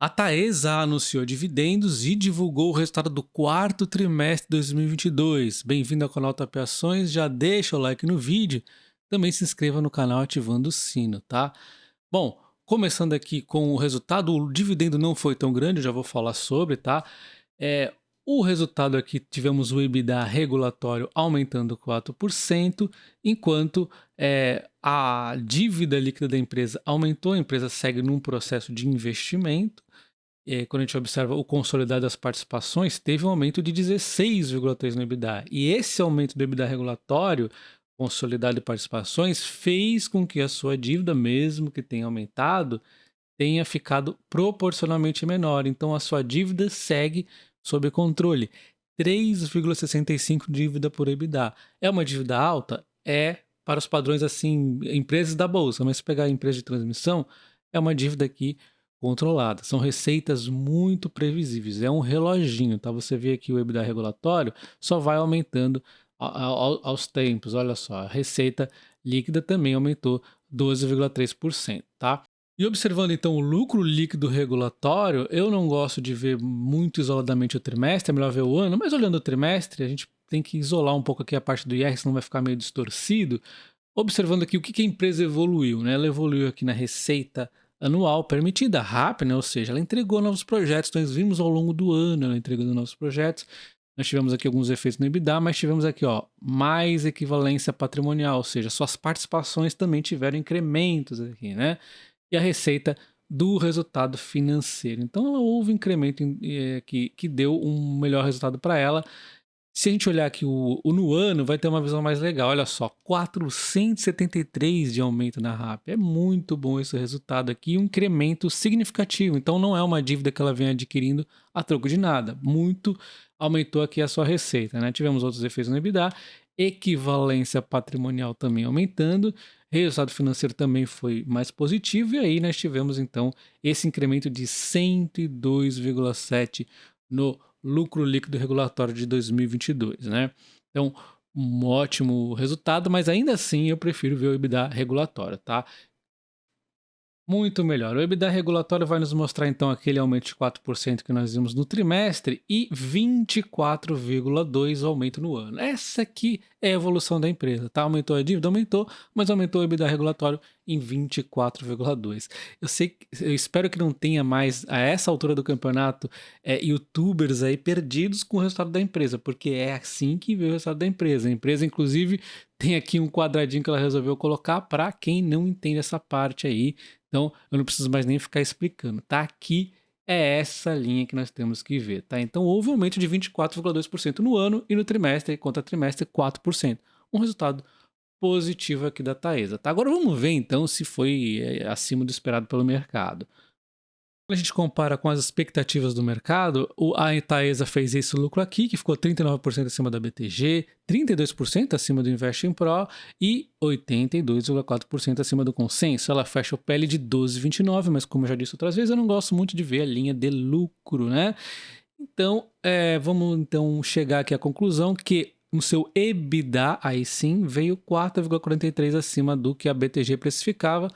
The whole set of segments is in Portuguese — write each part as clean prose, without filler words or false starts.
A Taesa anunciou dividendos e divulgou o resultado do quarto trimestre de 2022. Bem-vindo ao canal Top Ações, já deixa o like no vídeo, também se inscreva no canal ativando o sino, tá? Bom, começando aqui com o resultado, o dividendo não foi tão grande, eu já vou falar sobre, tá? O resultado aqui, tivemos o EBITDA regulatório aumentando 4%, enquanto a dívida líquida da empresa aumentou, a empresa segue num processo de investimento. Quando a gente observa o consolidado das participações, teve um aumento de 16,3% no EBITDA. E esse aumento do EBITDA regulatório, consolidado de participações, fez com que a sua dívida, mesmo que tenha aumentado, tenha ficado proporcionalmente menor. Então, a sua dívida segue sob controle. 3,65 dívida por EBITDA. É uma dívida alta? É, para os padrões assim, empresas da bolsa, mas se pegar a empresa de transmissão, é uma dívida aqui controlada. São receitas muito previsíveis. É um reloginho, tá? Você vê aqui o EBITDA regulatório só vai aumentando aos tempos. Olha só, a receita líquida também aumentou 12,3%, tá? E observando então o lucro líquido regulatório, eu não gosto de ver muito isoladamente o trimestre, é melhor ver o ano, mas olhando o trimestre, a gente tem que isolar um pouco aqui a parte do IR, senão vai ficar meio distorcido. Observando aqui o que a empresa evoluiu, né? Ela evoluiu aqui na receita anual permitida, RAP, né? Ou seja, ela entregou novos projetos, nós vimos ao longo do ano ela entregando novos projetos. Nós tivemos aqui alguns efeitos no EBITDA, mas tivemos aqui, ó, mais equivalência patrimonial, ou seja, suas participações também tiveram incrementos aqui, né? E a receita do resultado financeiro. Então, ela houve um incremento que deu um melhor resultado para ela. Se a gente olhar aqui no ano, vai ter uma visão mais legal. Olha só, 473 de aumento na RAP. É muito bom esse resultado aqui, um incremento significativo. Então, não é uma dívida que ela vem adquirindo a troco de nada. Muito aumentou aqui a sua receita, né? Tivemos outros efeitos no EBITDA, equivalência patrimonial também aumentando, resultado financeiro também foi mais positivo, e aí nós tivemos então esse incremento de 102,7 no lucro líquido regulatório de 2022, né? Então, um ótimo resultado, mas ainda assim eu prefiro ver o EBITDA regulatório, tá? Muito melhor. O EBITDA regulatório vai nos mostrar então aquele aumento de 4% que nós vimos no trimestre e 24,2% aumento no ano. Essa aqui é a evolução da empresa, tá? Aumentou a dívida? Aumentou, mas aumentou o EBITDA regulatório em 24,2%. Eu espero que não tenha mais, a essa altura do campeonato, youtubers aí perdidos com o resultado da empresa, porque é assim que vê o resultado da empresa. A empresa, inclusive, tem aqui um quadradinho que ela resolveu colocar para quem não entende essa parte aí. Então, eu não preciso mais nem ficar explicando, tá? Aqui é essa linha que nós temos que ver, tá? Então, houve um aumento de 24,2% no ano e no trimestre, contra trimestre, 4%. Um resultado positivo aqui da Taesa, tá? Agora vamos ver, então, se foi acima do esperado pelo mercado. Quando a gente compara com as expectativas do mercado, a Taesa fez esse lucro aqui, que ficou 39% acima da BTG, 32% acima do Investing Pro e 82,4% acima do consenso. Ela fecha o PL de 12,29, mas como eu já disse outras vezes, eu não gosto muito de ver a linha de lucro, né? Então, vamos então chegar aqui à conclusão que o seu EBITDA, aí sim, veio 4,43 acima do que a BTG precificava.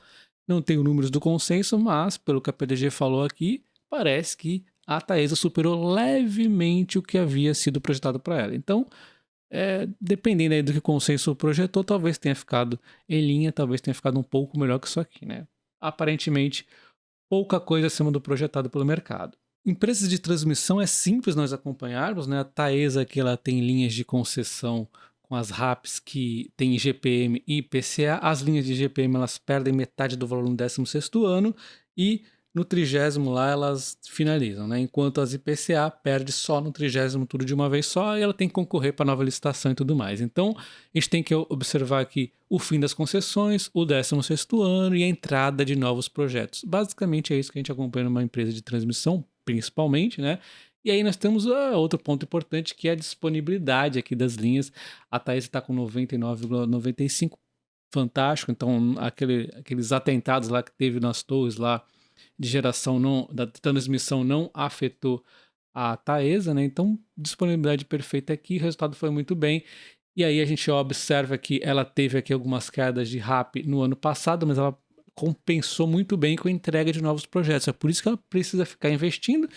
Não tenho números do consenso, mas pelo que a PDG falou aqui, parece que a Taesa superou levemente o que havia sido projetado para ela. Então, dependendo aí do que o consenso projetou, talvez tenha ficado em linha, talvez tenha ficado um pouco melhor que isso aqui, né? Aparentemente, pouca coisa acima do projetado pelo mercado. Empresas de transmissão é simples nós acompanharmos, né? A Taesa aqui ela tem linhas de concessão com as RAPs que tem GPM e IPCA. As linhas de GPM elas perdem metade do valor no 16º ano e no 30º lá elas finalizam, né? Enquanto as IPCA perde só no 30º tudo de uma vez só e ela tem que concorrer para nova licitação e tudo mais. Então a gente tem que observar aqui o fim das concessões, o 16º ano e a entrada de novos projetos. Basicamente é isso que a gente acompanha numa empresa de transmissão, principalmente, né? E aí nós temos outro ponto importante que é a disponibilidade aqui das linhas. A Taesa está com 99,95, fantástico. Então aqueles atentados lá que teve nas torres lá de geração da transmissão não afetou a Taesa, né? Então disponibilidade perfeita aqui, o resultado foi muito bem. E aí a gente observa que ela teve aqui algumas quedas de RAP no ano passado, mas ela compensou muito bem com a entrega de novos projetos. É por isso que ela precisa ficar investindo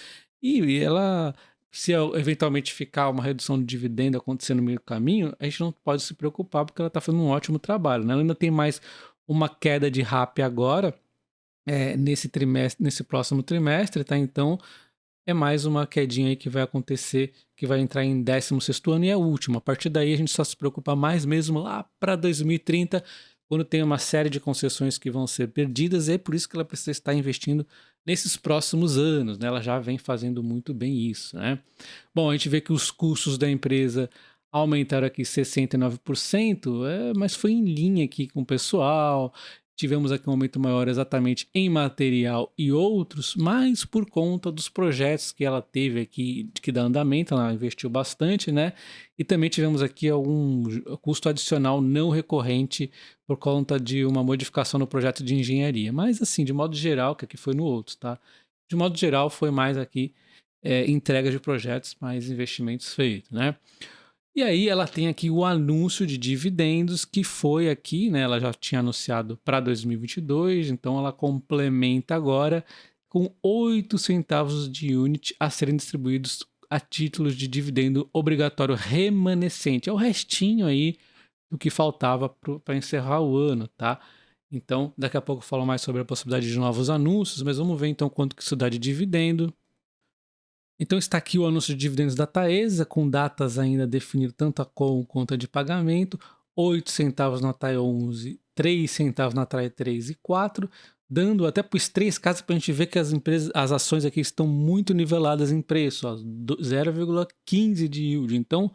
e ela, se eventualmente ficar uma redução de dividendo acontecer no meio do caminho, a gente não pode se preocupar porque ela está fazendo um ótimo trabalho, né? Ela ainda tem mais uma queda de RAP agora, nesse trimestre, nesse próximo trimestre, tá? Então é mais uma quedinha aí que vai acontecer, que vai entrar em 16º ano e é a última. A partir daí a gente só se preocupa mais mesmo lá para 2030, quando tem uma série de concessões que vão ser perdidas, e é por isso que ela precisa estar investindo nesses próximos anos, né? Ela já vem fazendo muito bem isso, né? Bom, a gente vê que os custos da empresa aumentaram aqui 69%, mas foi em linha aqui com o pessoal. Tivemos aqui um aumento maior exatamente em material e outros, mas por conta dos projetos que ela teve aqui, que dá andamento, ela investiu bastante, né? E também tivemos aqui algum custo adicional não recorrente por conta de uma modificação no projeto de engenharia. Mas assim, de modo geral, que aqui foi no outro, tá? De modo geral, foi mais aqui entrega de projetos, mais investimentos feitos, né? E aí ela tem aqui o anúncio de dividendos que foi aqui, né? Ela já tinha anunciado para 2022, então ela complementa agora com 8 centavos de unit a serem distribuídos a títulos de dividendo obrigatório remanescente. É o restinho aí do que faltava para encerrar o ano, tá? Então, daqui a pouco eu falo mais sobre a possibilidade de novos anúncios, mas vamos ver então quanto que isso dá de dividendo. Então está aqui o anúncio de dividendos da Taesa, com datas ainda a definir tanto a quanto a de pagamento, 8 centavos na TAE 11, 3 centavos na TAE 3 e 4, dando até para os 3 casos para a gente ver que as ações aqui estão muito niveladas em preço, 0,15 de yield. Então,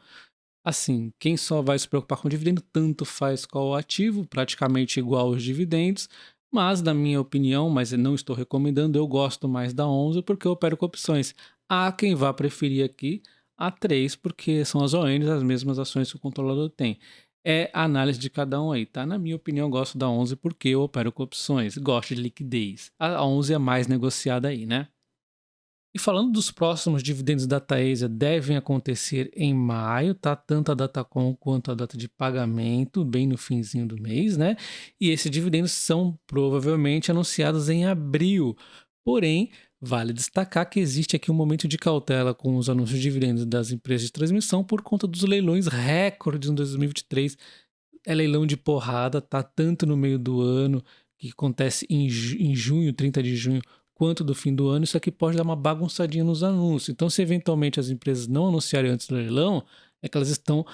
assim, quem só vai se preocupar com dividendo, tanto faz qual o ativo, praticamente igual aos dividendos, mas na minha opinião, mas eu não estou recomendando, eu gosto mais da 11 porque eu opero com opções. Há quem vá preferir aqui a 3 porque são as ONs, as mesmas ações que o controlador tem. É a análise de cada um aí, tá? Na minha opinião, eu gosto da 11 porque eu opero com opções, gosto de liquidez. A 11 é mais negociada aí, né? E falando dos próximos dividendos da Taesa, devem acontecer em maio, tá? Tanto a data com quanto a data de pagamento, bem no finzinho do mês, né? E esses dividendos são provavelmente anunciados em abril. Porém, vale destacar que existe aqui um momento de cautela com os anúncios de dividendos das empresas de transmissão por conta dos leilões recordes em 2023. É leilão de porrada, tá? Tanto no meio do ano, que acontece em junho, 30 de junho, quanto do fim do ano. Isso aqui pode dar uma bagunçadinha nos anúncios. Então, se eventualmente as empresas não anunciarem antes do leilão, é que elas estão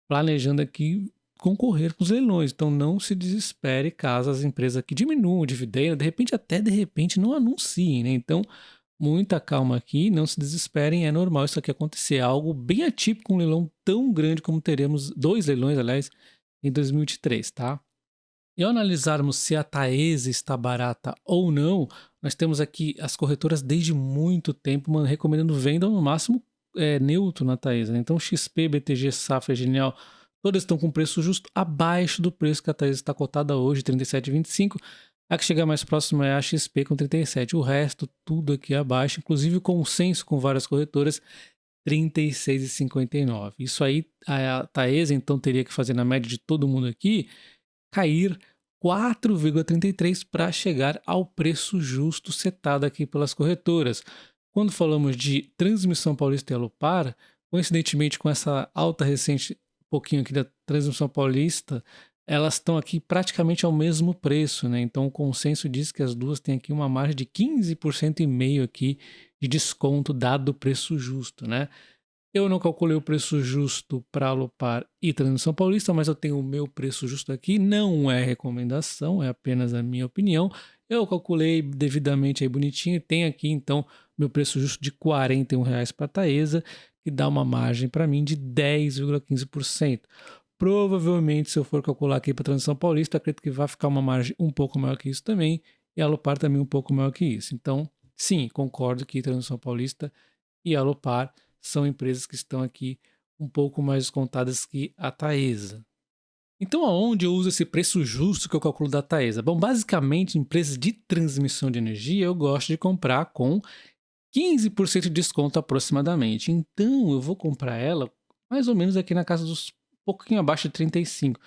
planejando aqui concorrer com os leilões. Então, não se desespere caso as empresas aqui diminuam o dividendo, de repente não anunciem, né? Então, muita calma aqui, não se desesperem, é normal isso aqui acontecer. É algo bem atípico, um leilão tão grande como teremos, 2 leilões, aliás, em 2023, tá? E ao analisarmos se a Taesa está barata ou não, nós temos aqui as corretoras desde muito tempo recomendando venda no máximo neutro na Taesa, né? Então XP, BTG, Safra, Genial, todas estão com preço justo abaixo do preço que a Taesa está cotada hoje, R$ 37,25. A que chega mais próxima é a XP com 37. O resto, tudo aqui abaixo, inclusive o consenso com várias corretoras, 36,59. Isso aí, a Taesa então teria que fazer na média de todo mundo aqui, cair 4,33 para chegar ao preço justo setado aqui pelas corretoras. Quando falamos de Transmissão Paulista e Alupar, coincidentemente com essa alta recente, pouquinho aqui da Transmissão Paulista, elas estão aqui praticamente ao mesmo preço, né? Então o consenso diz que as duas têm aqui uma margem de 15,5% aqui de desconto dado o preço justo, né? Eu não calculei o preço justo para Alupar e Transmissão Paulista, mas eu tenho o meu preço justo aqui. Não é recomendação, é apenas a minha opinião. Eu calculei devidamente aí bonitinho. Tem aqui então meu preço justo de R$ 41 para a Taesa, que dá uma margem para mim de 10,15%. Provavelmente, se eu for calcular aqui para Transmissão Paulista, acredito que vai ficar uma margem um pouco maior que isso também, e a Alupar também um pouco maior que isso. Então, sim, concordo que Transmissão Paulista e Alupar são empresas que estão aqui um pouco mais descontadas que a Taesa. Então, aonde eu uso esse preço justo que eu calculo da Taesa? Bom, basicamente, empresas de transmissão de energia eu gosto de comprar com 15% de desconto aproximadamente. Então, eu vou comprar ela mais ou menos aqui na casa dos pouquinho abaixo de 35.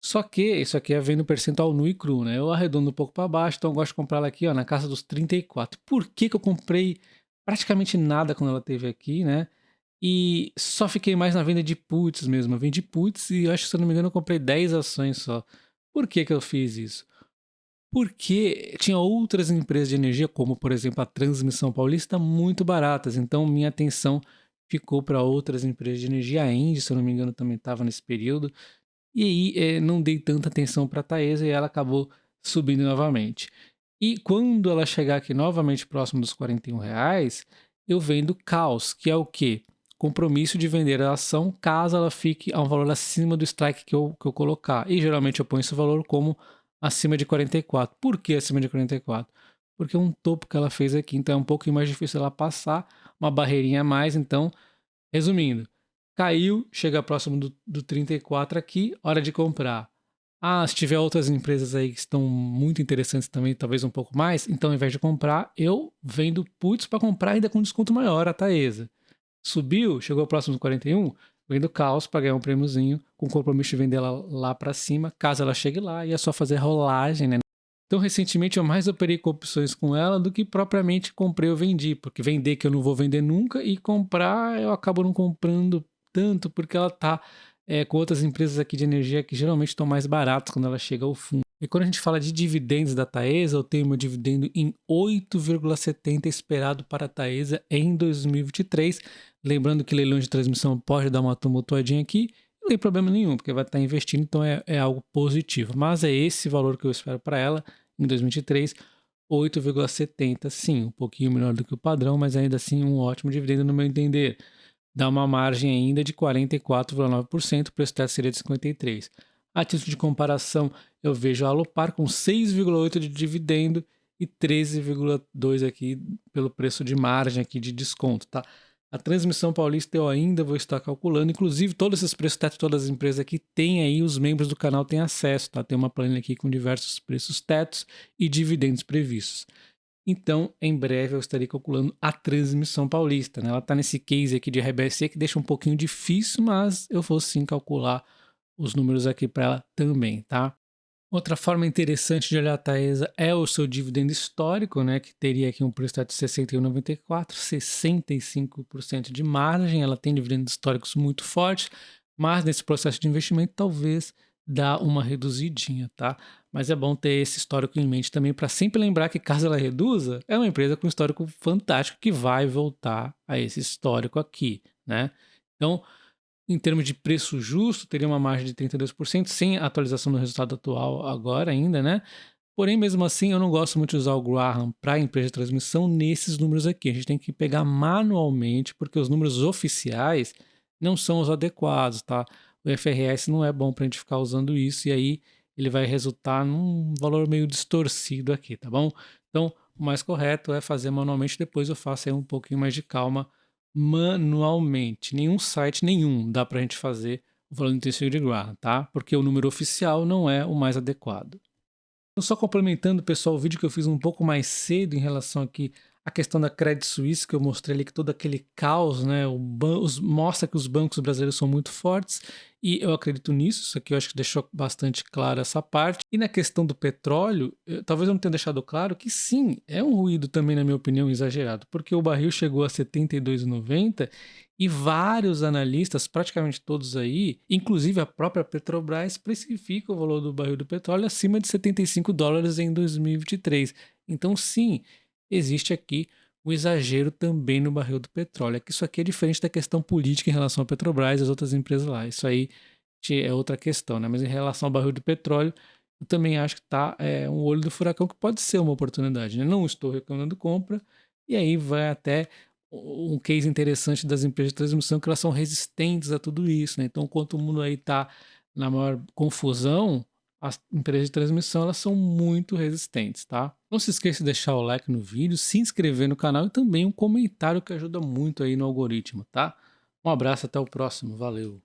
Só que isso aqui é vendo percentual nu e cru, né? Eu arredondo um pouco para baixo, então eu gosto de comprar ela aqui, ó, na casa dos 34. Por que que eu comprei praticamente nada quando ela teve aqui, né? E só fiquei mais na venda de puts mesmo. Eu vendi puts e eu acho que, se eu não me engano, eu comprei 10 ações só. Por que que eu fiz isso? Porque tinha outras empresas de energia, como por exemplo a Transmissão Paulista, muito baratas. Então minha atenção ficou para outras empresas de energia. A Engie, se eu não me engano, também estava nesse período. E aí não dei tanta atenção para a Taesa e ela acabou subindo novamente. E quando ela chegar aqui novamente próximo dos R$ 41, eu vendo caos, que é o quê? Compromisso de vender a ação caso ela fique a um valor acima do strike que eu colocar. E geralmente eu ponho esse valor como acima de 44. Por que acima de 44? Porque é um topo que ela fez aqui, então é um pouco mais difícil ela passar, uma barreirinha a mais. Então, resumindo, caiu, chega próximo do 34 aqui, hora de comprar. Ah, se tiver outras empresas aí que estão muito interessantes também, talvez um pouco mais, então ao invés de comprar, eu vendo puts para comprar ainda com desconto maior a Taesa. Subiu, chegou próximo do 41, vendo caos para ganhar um prêmiozinho, com compromisso de vender ela lá para cima, caso ela chegue lá, e é só fazer rolagem, né? Então, recentemente eu mais operei com opções com ela do que propriamente comprei ou vendi, porque vender que eu não vou vender nunca e comprar eu acabo não comprando tanto porque ela tá com outras empresas aqui de energia que geralmente estão mais baratas quando ela chega ao fundo. E quando a gente fala de dividendos da Taesa, eu tenho meu dividendo em 8,70 esperado para a Taesa em 2023. Lembrando que leilão de transmissão pode dar uma tumultuadinha aqui, não tem problema nenhum, porque vai estar investindo, então é algo positivo. Mas é esse valor que eu espero para ela em 2023, 8,70, sim, um pouquinho melhor do que o padrão, mas ainda assim um ótimo dividendo no meu entender. Dá uma margem ainda de 44,9%, o preço teto seria de 53. A título de comparação, eu vejo a Alupar com 6,8 de dividendo e 13,2 aqui pelo preço de margem aqui de desconto, tá? A Transmissão Paulista eu ainda vou estar calculando, inclusive todos esses preços teto, todas as empresas aqui têm aí, os membros do canal têm acesso, tá? Tem uma planilha aqui com diversos preços tetos e dividendos previstos. Então, em breve eu estarei calculando a Transmissão Paulista, né? Ela está nesse case aqui de RBSE que deixa um pouquinho difícil, mas eu vou sim calcular os números aqui para ela também, tá? Outra forma interessante de olhar a Taesa é o seu dividendo histórico, né, que teria aqui um preço de 61,94, 65% de margem. Ela tem dividendos históricos muito fortes, mas nesse processo de investimento talvez dá uma reduzidinha, tá? Mas é bom ter esse histórico em mente também para sempre lembrar que caso ela reduza, é uma empresa com histórico fantástico que vai voltar a esse histórico aqui, né? Então, em termos de preço justo, teria uma margem de 32%, sem atualização do resultado atual agora ainda, né? Porém, mesmo assim, eu não gosto muito de usar o Graham para a empresa de transmissão nesses números aqui. A gente tem que pegar manualmente, porque os números oficiais não são os adequados, tá? O FRS não é bom para a gente ficar usando isso, e aí ele vai resultar num valor meio distorcido aqui, tá bom? Então, o mais correto é fazer manualmente, depois eu faço aí um pouquinho mais de calma manualmente. Nenhum site nenhum dá para a gente fazer o valor intensivo de Graham, tá? Porque o número oficial não é o mais adequado. Então, só complementando, pessoal, o vídeo que eu fiz um pouco mais cedo em relação aqui à questão da Credit Suisse, que eu mostrei ali que todo aquele caos, né, mostra que os bancos brasileiros são muito fortes, e eu acredito nisso. Isso aqui eu acho que deixou bastante claro essa parte. E na questão do petróleo, talvez eu não tenha deixado claro que sim, é um ruído também, na minha opinião, exagerado, porque o barril chegou a 72,90 e vários analistas, praticamente todos aí, inclusive a própria Petrobras, precifica o valor do barril do petróleo acima de US$ 75 em 2023. Então, sim, existe aqui um exagero também no barril do petróleo. É que isso aqui é diferente da questão política em relação à Petrobras e às outras empresas lá. Isso aí é outra questão, né? Mas em relação ao barril do petróleo, eu também acho que tá um olho do furacão que pode ser uma oportunidade, né? Não estou recomendando compra, e aí vai até um case interessante das empresas de transmissão, que elas são resistentes a tudo isso, né? Então, enquanto o mundo aí está na maior confusão, as empresas de transmissão elas são muito resistentes, tá? Não se esqueça de deixar o like no vídeo, se inscrever no canal e também um comentário que ajuda muito aí no algoritmo, tá? Um abraço, até o próximo, valeu!